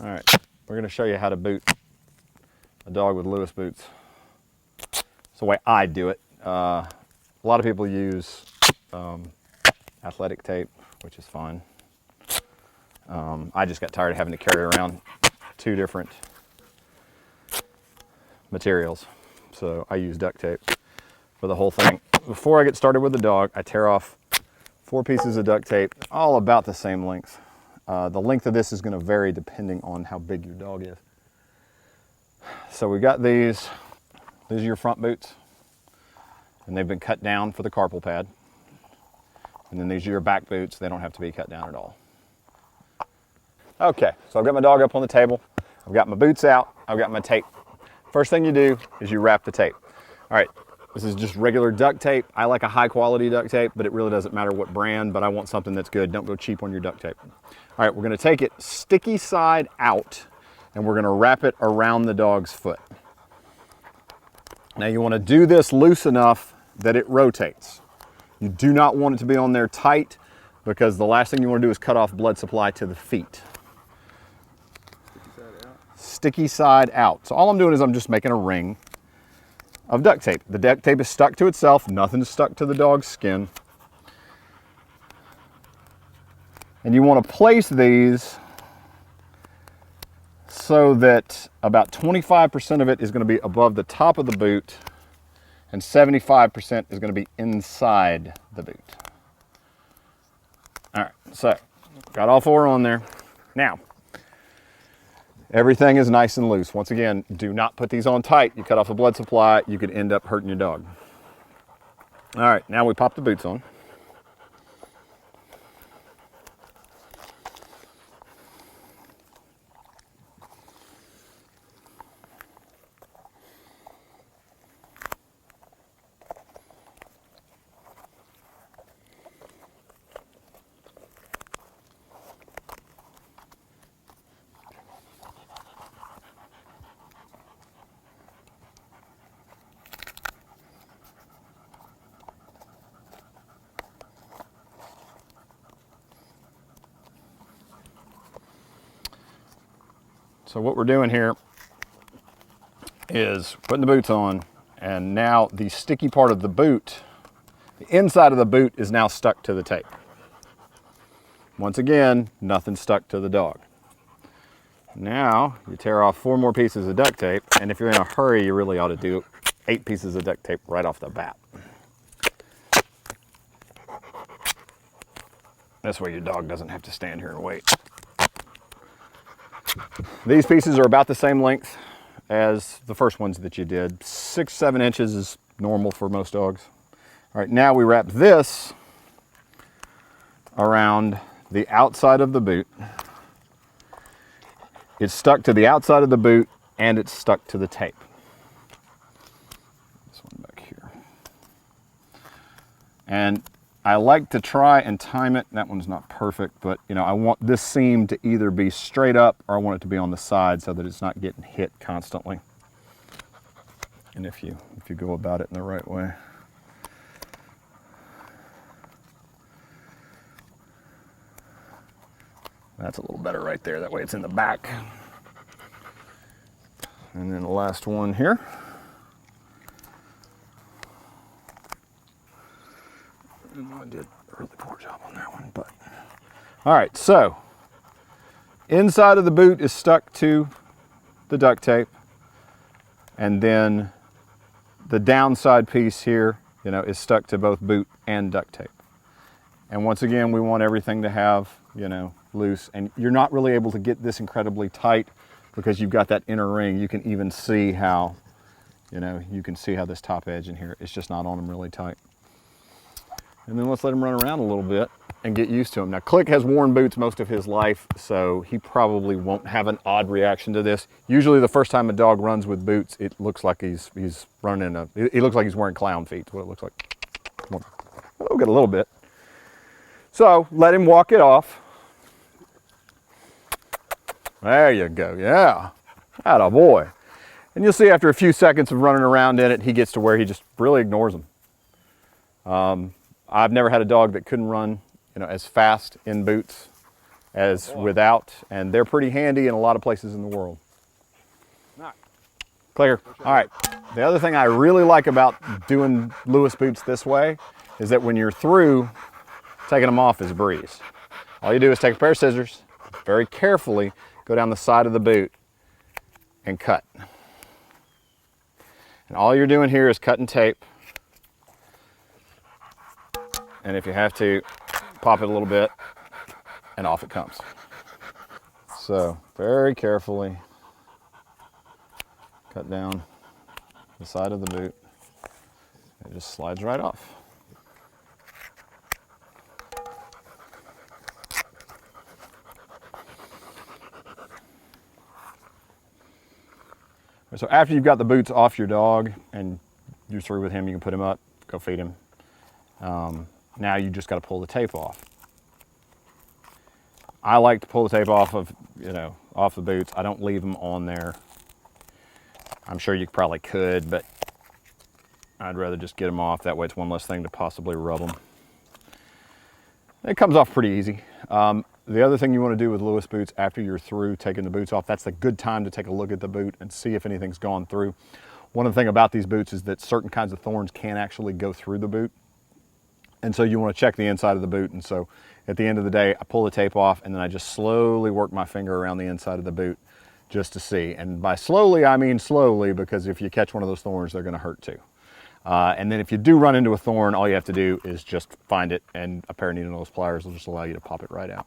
All right, we're gonna show you how to boot a dog with Lewis boots. It's the way I do it. A lot of people use athletic tape, which is fine. I just got tired of having to carry around 2 different materials, so I use duct tape for the whole thing. Before I get started with the dog, I tear off 4 pieces of duct tape, all about the same length. The length of this is going to vary depending on how big your dog is. So we got these are your front boots, and they've been cut down for the carpal pad. And then these are your back boots. They don't have to be cut down at all. Okay, so I've got my dog up on the table. I've got my boots out. I've got my tape. First thing you do is you wrap the tape. All right, this is just regular duct tape. I like a high quality duct tape, but it really doesn't matter what brand, but I want something that's good. Don't go cheap on your duct tape. All right, we're gonna take it sticky side out, and we're gonna wrap it around the dog's foot. Now you wanna do this loose enough that it rotates. You do not want it to be on there tight, because the last thing you wanna do is cut off blood supply to the feet. Sticky side out. So all I'm doing is I'm just making a ring of duct tape. The duct tape is stuck to itself, nothing's stuck to the dog's skin. And you want to place these so that about 25% of it is going to be above the top of the boot and 75% is going to be inside the boot. All right, so got all 4 on there. Now, everything is nice and loose. Once again, do not put these on tight. You cut off the blood supply, you could end up hurting your dog. All right, now we pop the boots on. So what we're doing here is putting the boots on, and now the sticky part of the boot, the inside of the boot is now stuck to the tape. Once again, nothing stuck to the dog. Now you tear off 4 more pieces of duct tape, and if you're in a hurry, you really ought to do 8 pieces of duct tape right off the bat. This way your dog doesn't have to stand here and wait. These pieces are about the same length as the first ones that you did. 6-7 inches is normal for most dogs. All right, now we wrap this around the outside of the boot. It's stuck to the outside of the boot and it's stuck to the tape. This one back here. And I like to try and time it. That one's not perfect, but you know, I want this seam to either be straight up or I want it to be on the side so that it's not getting hit constantly. And if you go about it in the right way. That's a little better right there. That way it's in the back. And then the last one here. I did a really poor job on that one, but. All right, so inside of the boot is stuck to the duct tape, and then the downside piece here, you know, is stuck to both boot and duct tape. And once again, we want everything to have, you know, loose, and you're not really able to get this incredibly tight because you've got that inner ring. You can even see how, you know, you can see how this top edge in here, it's just not on them really tight. And then let's let him run around a little bit and get used to him. Now, Click has worn boots most of his life, so he probably won't have an odd reaction to this. Usually the first time a dog runs with boots, it looks like he's running it looks like he's wearing clown feet. That's what it looks like. We'll get a little bit. So let him walk it off. There you go, yeah. Atta boy. And you'll see after a few seconds of running around in it, he gets to where he just really ignores them. I've never had a dog that couldn't run, you know, as fast in boots as without, and they're pretty handy in a lot of places in the world. Clear. All right. The other thing I really like about doing Lewis boots this way is that when you're through, taking them off is a breeze. All you do is take a pair of scissors, very carefully go down the side of the boot and cut. And all you're doing here is cutting tape. And if you have to, pop it a little bit and off it comes. So very carefully cut down the side of the boot. It just slides right off. So after you've got the boots off your dog and you're through with him, you can put him up, go feed him. Now you just got to pull the tape off. I like to pull the tape off of, off the boots. I don't leave them on there. I'm sure you probably could, but I'd rather just get them off. That way it's one less thing to possibly rub them. It comes off pretty easy. The other thing you want to do with Lewis boots after you're through taking the boots off, that's a good time to take a look at the boot and see if anything's gone through. One of the things about these boots is that certain kinds of thorns can actually go through the boot. And so you want to check the inside of the boot. And so at the end of the day, I pull the tape off and then I just slowly work my finger around the inside of the boot just to see. And by slowly, I mean slowly, because if you catch one of those thorns, they're going to hurt too. And then if you do run into a thorn, all you have to do is just find it, and a pair of needle nose pliers will just allow you to pop it right out.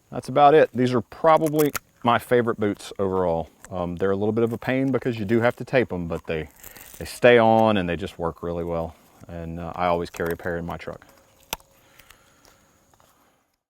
That's about it. These are probably my favorite boots overall. They're a little bit of a pain because you do have to tape them, but they stay on and they just work really well. And I always carry a pair in my truck.